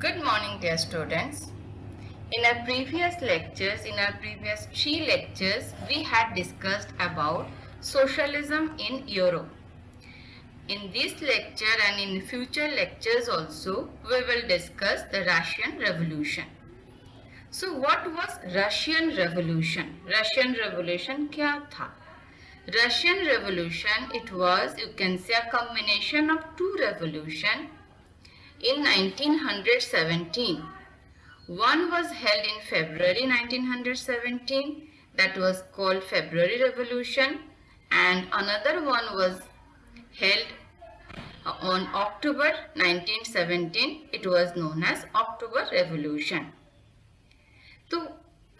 Good morning, dear students. In our previous lectures, in our previous 3 lectures, we had discussed about socialism in Europe. In this lecture and in future lectures also, we will discuss the Russian Revolution. So what was Russian Revolution? Russian Revolution क्या था? Russian Revolution, it was, you can say, a combination of two revolutions in 1917. One was held in February 1917, that was called February Revolution, and another one was held on October 1917, it was known as October Revolution. तो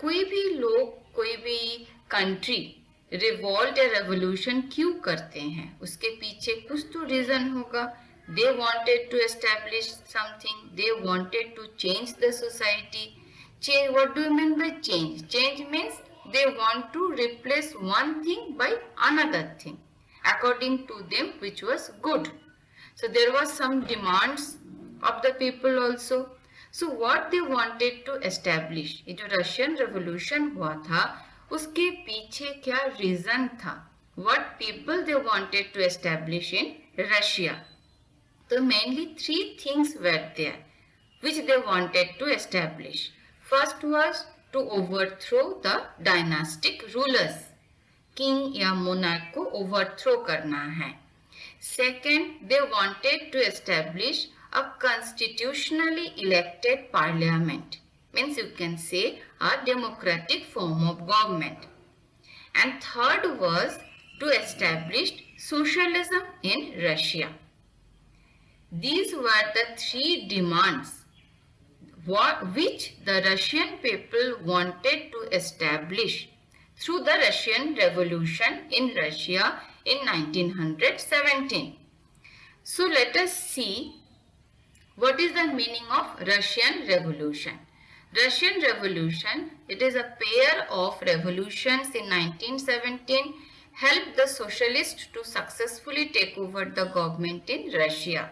कोई भी लोग, कोई भी country revolt या revolution क्यों करते हैं, उसके पीछे कुछ तो रीजन होगा. They wanted to establish something. They wanted to change the society. Change. What do you mean by change? Change means they want to replace one thing by another thing, according to them, which was good. So there was some demands of the people also. So what they wanted to establish, ये जो Russian revolution हुआ था, उसके पीछे क्या reason था? What people they wanted to establish in Russia? So mainly 3 things were there which they wanted to establish. First was to overthrow the dynastic rulers. King या monarch को overthrow करना है. Second, they wanted to establish a constitutionally elected parliament. Means you can say a democratic form of government. And third was to establish socialism in Russia. These were the 3 demands which the Russian people wanted to establish through the Russian Revolution in Russia in 1917. So let us see what is the meaning of Russian Revolution. Russian Revolution, it is a pair of revolutions in 1917 helped the socialists to successfully take over the government in Russia.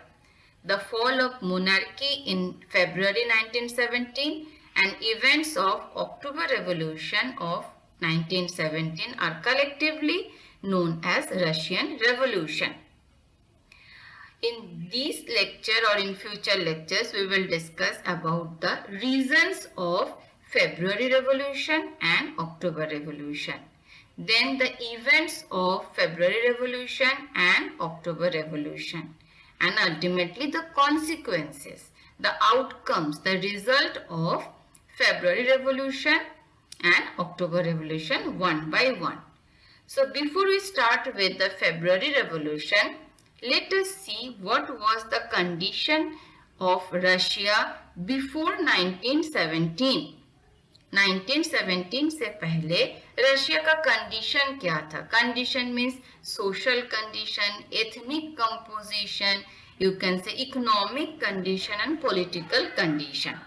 The fall of monarchy in February 1917 and events of October Revolution of 1917 are collectively known as Russian Revolution. In this lecture or in future lectures, we will discuss about the reasons of February Revolution and October Revolution. Then the events of February Revolution and October Revolution. And ultimately the consequences, the outcomes, the result of February Revolution and October Revolution one by one. So before we start with the February Revolution, let us see what was the condition of Russia before 1917. 1917 से पहले Russia का condition क्या था? Condition means social condition, ethnic composition, you can से economic condition and political condition.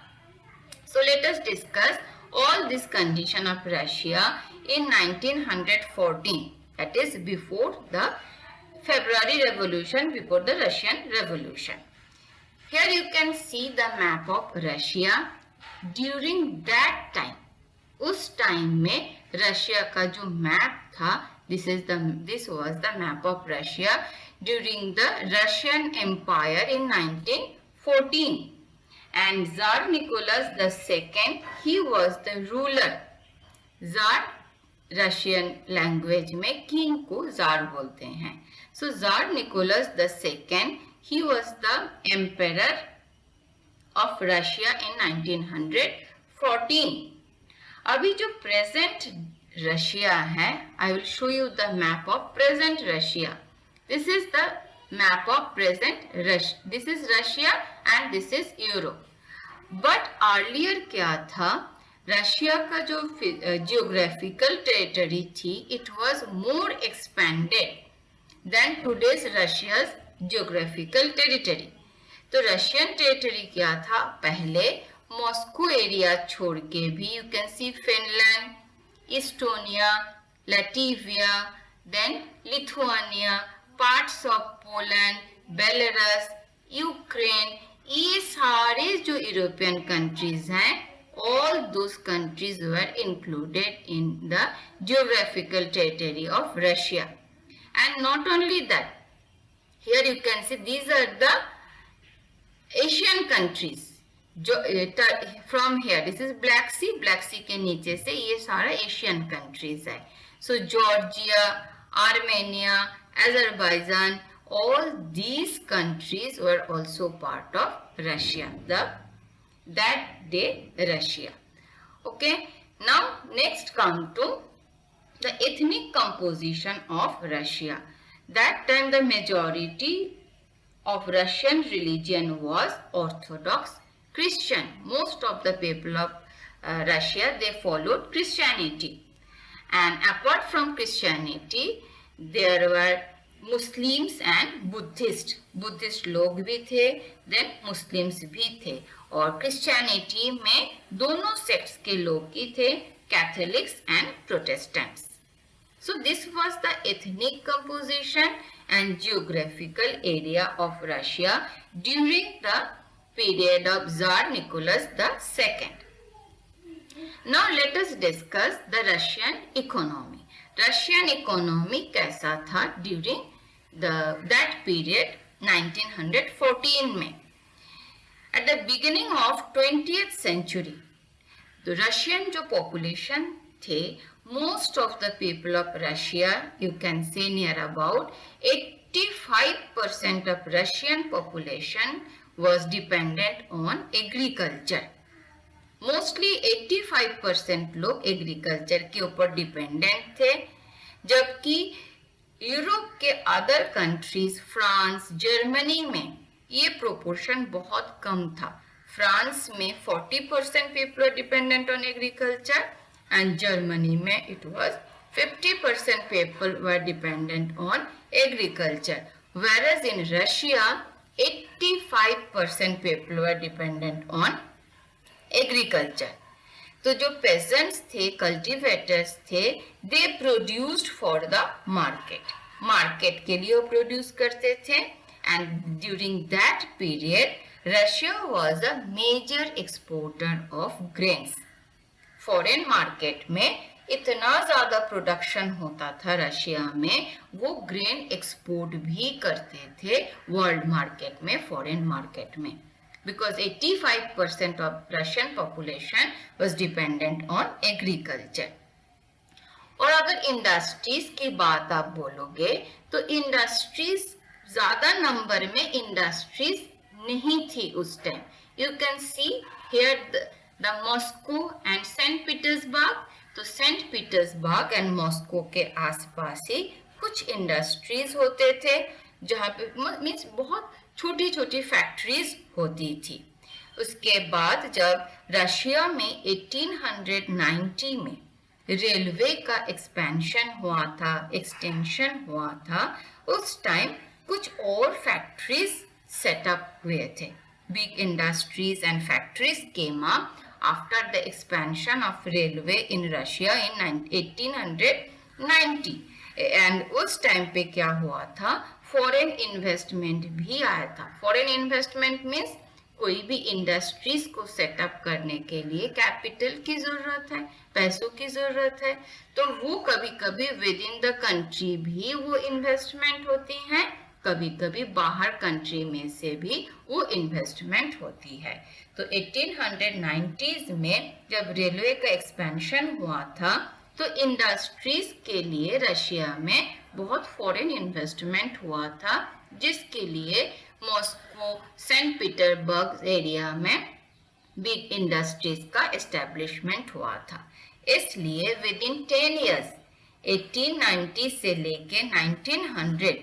So let us discuss all this condition of Russia in 1914, that is before the February Revolution, before the Russian Revolution. Here you can see the map of Russia. During that time, उस time में Russia का जो map था, this was the map of Russia during the Russian Empire in 1914. And Tsar Nicholas II, he was the ruler. Tsar Russian language में king को jar बोलते हैं. So Tsar Nicholas II, he was the emperor of Russia in 1914. अभी जो present Russia है, I will show you the map of present Russia. This is the map of present Russia. This is Russia and this is Europe. But earlier क्या था? Russia का जो geographical territory थी, it was more expanded than today's Russia's geographical territory. तो Russian territory क्या था? पहले Moscow area छोड़ के भी you can see Finland, Estonia, Latvia, then Lithuania, parts of Poland, Belarus, Ukraine, ये सारे जो यूरोपियन कंट्रीज हैं, all those countries were included in the geographical territory of Russia. And not only that, here you can see these are the Asian countries. जो from here, this is Black Sea के नीचे से ये सारा Asian countries है. So Georgia, Armenia, Azerbaijan, all these countries were also part of Russia, that day Russia. Okay, now next come to the ethnic composition of Russia. That time the majority of Russian religion was Orthodox Christian. Most of the people of Russia, they followed Christianity. And apart from Christianity, there were Muslims and Buddhists. Buddhist लोग भी थे, then Muslims भी थे. और Christianity में दोनों sects के लोग ही थे, Catholics and Protestants. So this was the ethnic composition and geographical area of Russia during the period of Tsar Nicholas II. Now let us discuss the Russian economy. Russian economy कैसा था during that period 1914 में. At the beginning of 20th century, the Russian जो population थे, most of the people of Russia, you can say near about 85% of Russian population was dependent on agriculture. Mostly 85% लोग agriculture के ऊपर dependent थे, जबकि Europe के other countries, France, Germany में ये प्रोपोर्शन बहुत कम था. फ्रांस में 40% people are dependent on agriculture and Germany में it was 50% people were dependent on agriculture, whereas in Russia 85% people were dependent on agriculture. तो जो peasants थे, cultivators थे, they produced for the market. Market के लिए वो produce करते थे. And during that period, Russia was a major exporter of grains. Foreign market में इतना ज्यादा प्रोडक्शन होता था रशिया में, वो ग्रेन एक्सपोर्ट भी करते थे वर्ल्ड मार्केट में, फॉरेन मार्केट में, because 85% of Russian population was dependent on agriculture. और अगर इंडस्ट्रीज की बात आप बोलोगे तो इंडस्ट्रीज ज्यादा नंबर में इंडस्ट्रीज नहीं थी उस time. You can see here the Moscow and Saint Petersburg. तो सेंट पीटर्सबर्ग एंड मॉस्को के आसपास ही कुछ इंडस्ट्रीज होते थे, जहाँ पे मीन्स बहुत छोटी छोटी फैक्ट्रीज होती थी. उसके बाद जब रशिया में 1890 में रेलवे का एक्सपेंशन हुआ था, एक्सटेंशन हुआ था, उस टाइम कुछ और फैक्ट्रीज सेटअप हुए थे. Big industries and factories came up after the expansion of railway in Russia in 1890. And उस टाइम पे क्या हुआ था, फॉरेन इन्वेस्टमेंट भी आया था. फॉरेन इन्वेस्टमेंट मीन्स कोई भी इंडस्ट्रीज को सेटअप करने के लिए कैपिटल की जरूरत है, पैसों की जरूरत है. तो वो कभी कभी विद इन द कंट्री भी वो इन्वेस्टमेंट होती हैं, कभी कभी बाहर कंट्री में से भी वो इन्वेस्टमेंट होती है. तो 1890s में जब रेलवे का एक्सपेंशन हुआ था, तो इंडस्ट्रीज के लिए रशिया में बहुत फॉरेन इन्वेस्टमेंट हुआ था, जिसके लिए मॉस्को, सेंट पीटर्सबर्ग एरिया में बिग इंडस्ट्रीज का एस्टेब्लिशमेंट हुआ था. इसलिए विद इन 10 ईयर्स 1890 से लेके 1900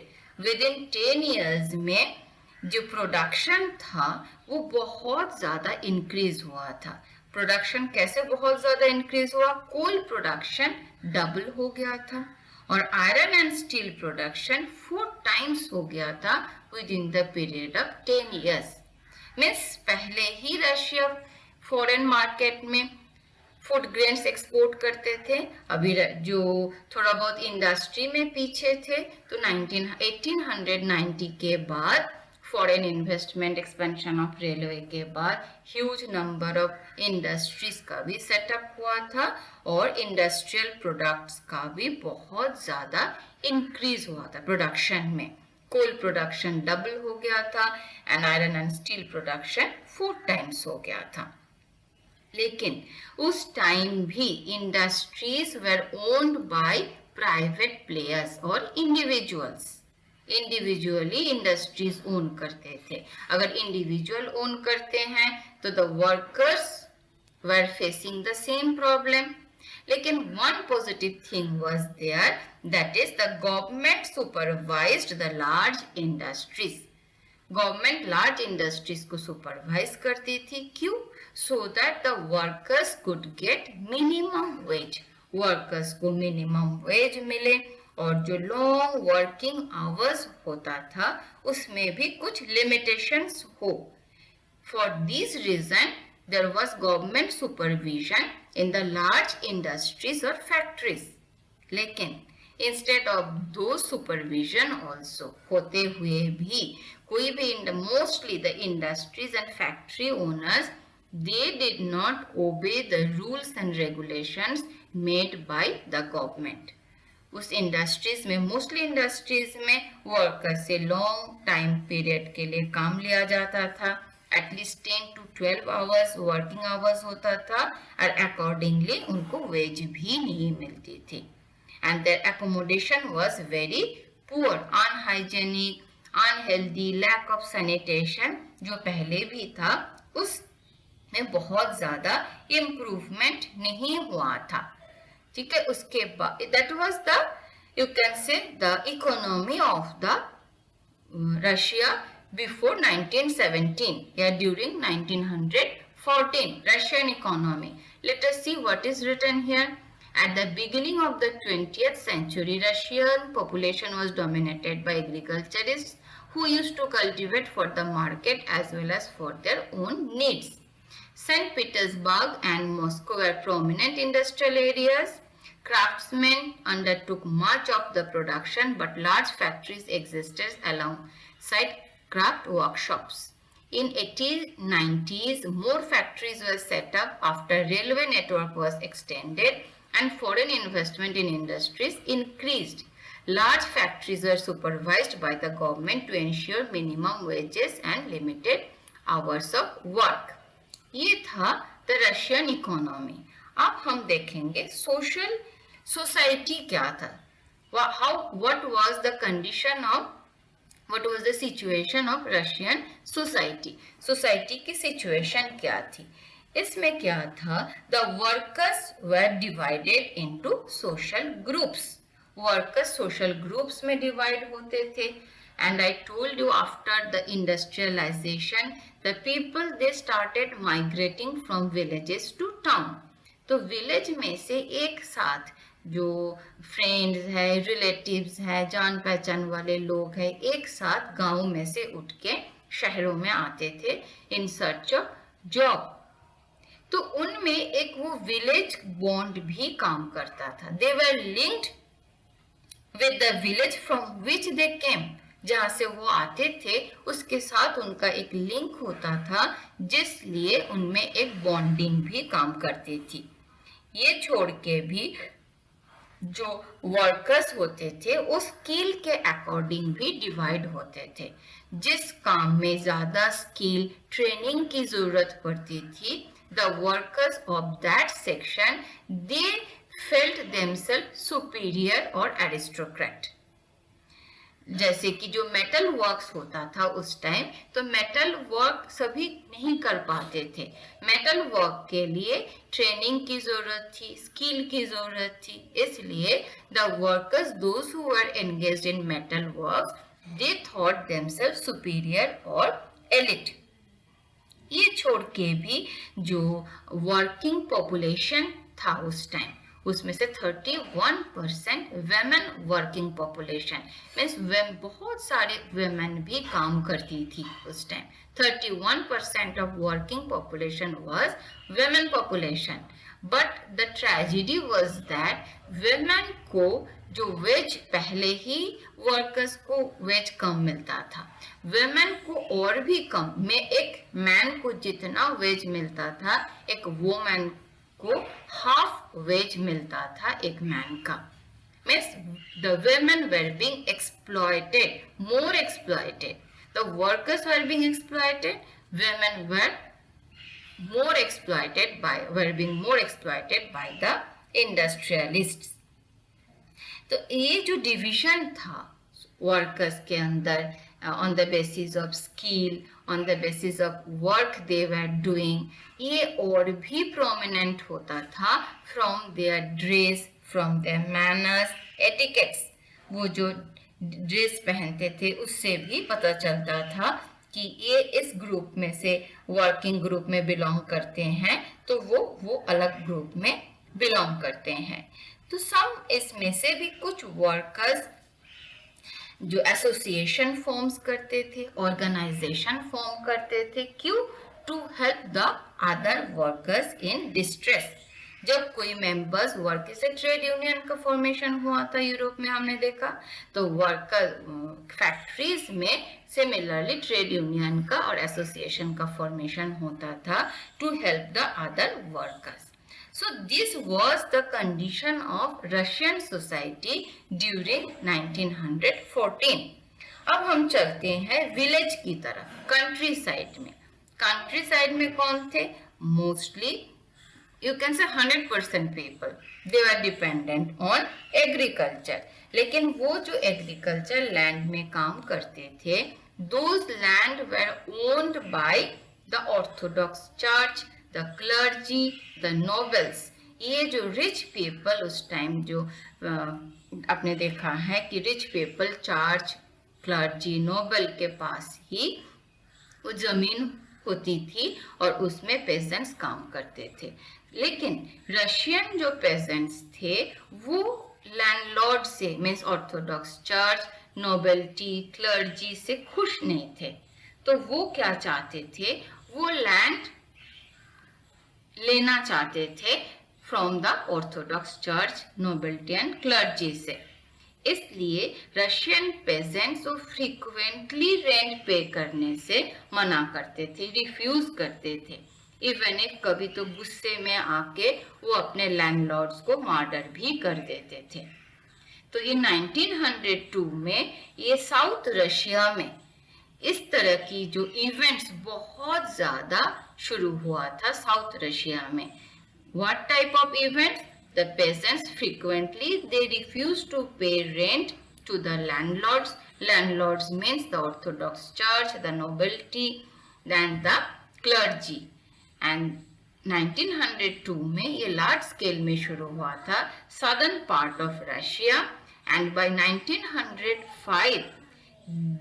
विद इन 10 ईयर्स में जो प्रोडक्शन था वो बहुत ज्यादा इंक्रीज हुआ था. प्रोडक्शन कैसे बहुत ज्यादा इंक्रीज हुआ, कोल प्रोडक्शन डबल हो गया था और iron and steel production 4 times हो गया था with in the period of 10 years. Means पहले ही रशिया फॉरेन मार्केट में फूड ग्रेन्स एक्सपोर्ट करते थे, अभी जो थोड़ा बहुत इंडस्ट्री में पीछे थे, तो 1890 के बाद foreign investment expansion of railway के बाद ह्यूज नंबर ऑफ इंडस्ट्रीज का भी सेटअप हुआ था और इंडस्ट्रियल प्रोडक्ट्स का भी बहुत ज़्यादा इंक्रीज हुआ था प्रोडक्शन में। कोल प्रोडक्शन डबल हो गया था and iron and steel production 4 times हो गया था। लेकिन उस टाइम भी industries were owned by private players और इंडिविजुअल्स। इंडिविजुअली इंडस्ट्रीज ओन करते थे। अगर इंडिविजुअल ओन करते हैं तो the workers were facing the same problem. लेकिन one positive thing was there, that is the government supervised the large industries. Government large industries को supervise करती थी। क्यों? So that the workers could get minimum wage. Workers को minimum wage मिले और जो long working hours होता था उसमें भी कुछ लिमिटेशंस हो। For this reason there was government supervision in the large industries और फैक्ट्रीज। लेकिन instead of though supervision also होते हुए भी कोई भी mostly the industries and factory owners they did not obey the rules and regulations made by the government. उस industries में mostly industries में वर्कर से लॉन्ग टाइम पीरियड के लिए काम लिया जाता था। At least 10 to 12 hours working hours होता था और अकॉर्डिंगली उनको वेज भी नहीं मिलती थी। And their accommodation was very poor, unhygienic, unhealthy, lack of sanitation जो पहले भी था उस में बहुत ज्यादा इम्प्रूवमेंट नहीं हुआ था। ठीक है, उसके बाद that was the you can say the economy of the Russia before 1917 या during 1914 Russian economy. Let us see what is written here. At the beginning of the 20th century, Russian population was dominated by agriculturists who used to cultivate for the market as well as for their own needs. St. Petersburg and Moscow were prominent industrial areas. Craftsmen undertook much of the production, but large factories existed alongside craft workshops. In 1890s, more factories were set up after railway network was extended and foreign investment in industries increased. Large factories were supervised by the government to ensure minimum wages and limited hours of work. ये था the Russian economy. अब हम देखेंगे social society क्या था। What was the condition of what was the situation of Russian society. Society की situation क्या थी? इसमें क्या था? The workers were divided into social groups. Workers social groups में डिवाइड होते थे। And I told you after the industrialization, the people they started migrating from villages to town. तो विलेज में से एक साथ जो फ्रेंड्स है, रिलेटिव्स है, जान पहचान वाले लोग हैं, एक साथ गांव में से उठ के शहरों में आते थे इन सर्च ऑफ जॉब। तो उनमें एक वो विलेज बॉन्ड भी काम करता था। They were linked with the village from which they came. जहां से वो आते थे उसके साथ उनका एक लिंक होता था, जिसलिए उनमें एक बॉन्डिंग भी काम करती थी। ये छोड़ के भी जो वर्कर्स होते थे उस स्किल के अकॉर्डिंग भी डिवाइड होते थे। जिस काम में ज्यादा स्किल ट्रेनिंग की जरूरत पड़ती थी, the workers of that section they felt themselves superior और एरिस्टोक्रेट। जैसे कि जो मेटल वर्क्स होता था उस टाइम, तो मेटल वर्क सभी नहीं कर पाते थे। मेटल वर्क के लिए ट्रेनिंग की जरूरत थी, स्किल की जरूरत थी। इसलिए the workers those who were engaged in metal work they thought themselves superior और एलिट। ये छोड़ के भी जो वर्किंग पॉपुलेशन था उस टाइम, उसमें से 31% वेमेन वर्किंग पॉपुलेशन मीन्स बहुत सारे वेमेन भी काम करती थी उस time. 31% of working population was women population. But the tragedy was that women को जो वेज, पहले ही वर्कर्स को वेज कम मिलता था, women को और भी कम में, एक मैन को जितना वेज मिलता था एक वुमन को हाफ वेज मिलता था एक मैन का. Means the women were being exploited, more exploited. The workers were being exploited, women were being more exploited by the industrialists. तो ये जो डिविजन था वर्कर्स के अंदर, on the basis of skill, on the basis of work they were doing, ये और भी prominent होता था from their dress, from their manners, etiquettes. वो जो ड्रेस पहनते थे उससे भी पता चलता था कि ये इस ग्रुप में से, वर्किंग ग्रुप में बिलोंग करते हैं, तो वो अलग ग्रुप में बिलोंग करते हैं. तो सम इसमें से भी कुछ वर्कर्स जो एसोसिएशन फॉर्म्स करते थे, ऑर्गेनाइजेशन फॉर्म करते थे, क्यों? To help the other workers in distress. जब कोई मेंबर्स वर्क से ट्रेड यूनियन का फॉर्मेशन हुआ था यूरोप में, हमने देखा, तो वर्कर फैक्ट्रीज में सिमिलरली ट्रेड यूनियन का और एसोसिएशन का फॉर्मेशन होता था to help the other workers. So this was the condition of Russian society during 1914. अब हम चलते हैं विलेज की तरफ, कंट्री साइड में. कंट्री साइड में कौन थे? Mostly you can say 100% people, they were dependent on agriculture. लेकिन वो जो एग्रीकल्चर लैंड में काम करते थे, those land were owned by the Orthodox Church, the clergy, the nobles. ये जो रिच पीपल उस टाइम जो आपने देखा है कि rich people church, clergy, noble के पास ही वो जमीन होती थी और उसमें पेजेंट्स काम करते थे. लेकिन रशियन जो पेजेंट्स थे वो लैंडलॉर्ड से, means Orthodox church, nobility, clergy से खुश नहीं थे. तो वो क्या चाहते थे? वो लैंड लेना चाहते थे from the Orthodox church, nobility and clergy से. इसलिए रशियन पेजेंट्स को फ्रीक्वेंटली रेंट पे करने से मना करते थे, रिफ्यूज करते थे. इवन इफ कभी तो गुस्से में आके वो अपने लैंडलॉर्ड्स को मर्डर भी कर देते थे. तो ये 1902 में ये साउथ रशिया में इस तरह की जो इवेंट्स बहुत ज्यादा शुरू हुआ था साउथ रशिया में. What type of events? The peasants frequently they refuse to pay rent to the landlords. Landlords means the Orthodox Church, the nobility, then the clergy. And 1902 में ये large scale में शुरू हुआ था southern part of Russia, and by 1905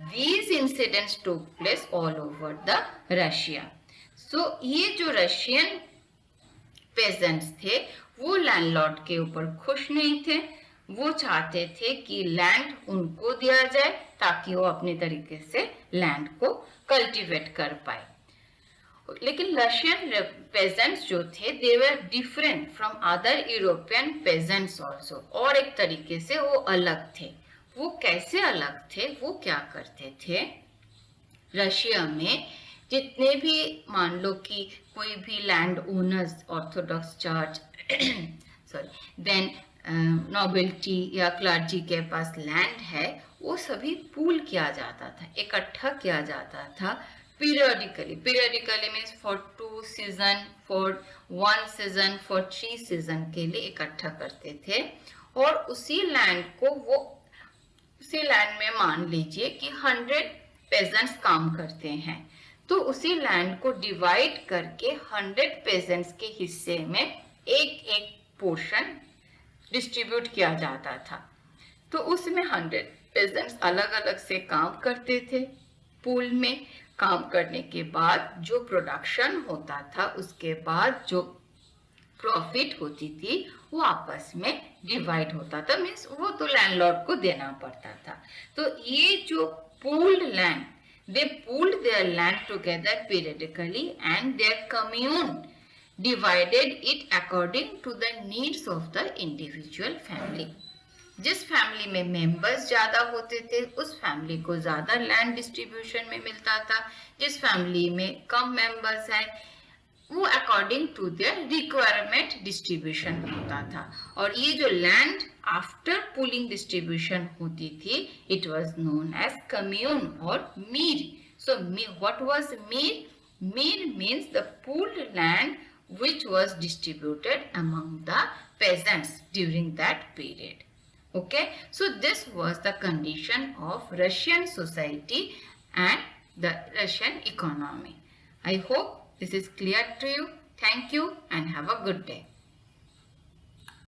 these incidents took place all over the Russia. So ये जो Russian peasants थे वो लैंडलॉर्ड के ऊपर खुश नहीं थे. वो चाहते थे कि लैंड उनको दिया जाए ताकि वो अपने तरीके से लैंड को कल्टीवेट कर पाए. लेकिन रशियन पेजेंट्स जो थे they were different from other European peasants also. और एक तरीके से वो अलग थे. वो कैसे अलग थे? वो क्या करते थे? रशिया में जितने भी, मान लो कि कोई भी land owners, orthodox church, sorry, then nobility या क्लर्जी के पास लैंड है, वो सभी पूल किया जाता था, इकट्ठा किया जाता था periodically. Periodically means for 2 season, for 1 season, for 3 season के लिए इकट्ठा करते थे. और उसी लैंड को वो, उसी लैंड में मान लीजिए कि 100 पेजेंट्स काम करते हैं, तो उसी लैंड को डिवाइड करके 100 पेजेंट्स के हिस्से में एक एक पोर्शन डिस्ट्रीब्यूट किया जाता था. तो उसमें 100 पेजेंट्स अलग अलग से काम करते थे. पूल में काम करने के बाद जो प्रोडक्शन होता था, उसके बाद जो प्रॉफिट होती थी, वो आपस में डिवाइड होता था. मीन्स वो तो लैंडलॉर्ड को देना पड़ता था. तो ये जो pooled land, they pooled their land together periodically and their commune, divided it according to the needs of the individual family. जिस फैमिली में मेंबर्स ज़्यादा होते थे उस फैमिली को ज़्यादा लैंड डिस्ट्रीब्यूशन में मिलता था. जिस फैमिली में कम मेंबर्स हैं वो according to their requirement distribution होता था. और ये जो लैंड आफ्टर पूलिंग डिस्ट्रीब्यूशन होती थी it was known as commune और mir. So what was mir? Mir means the pooled land which was distributed among the peasants during that period. Okay, so this was the condition of Russian society and the Russian economy. I hope this is clear to you. Thank you and have a good day.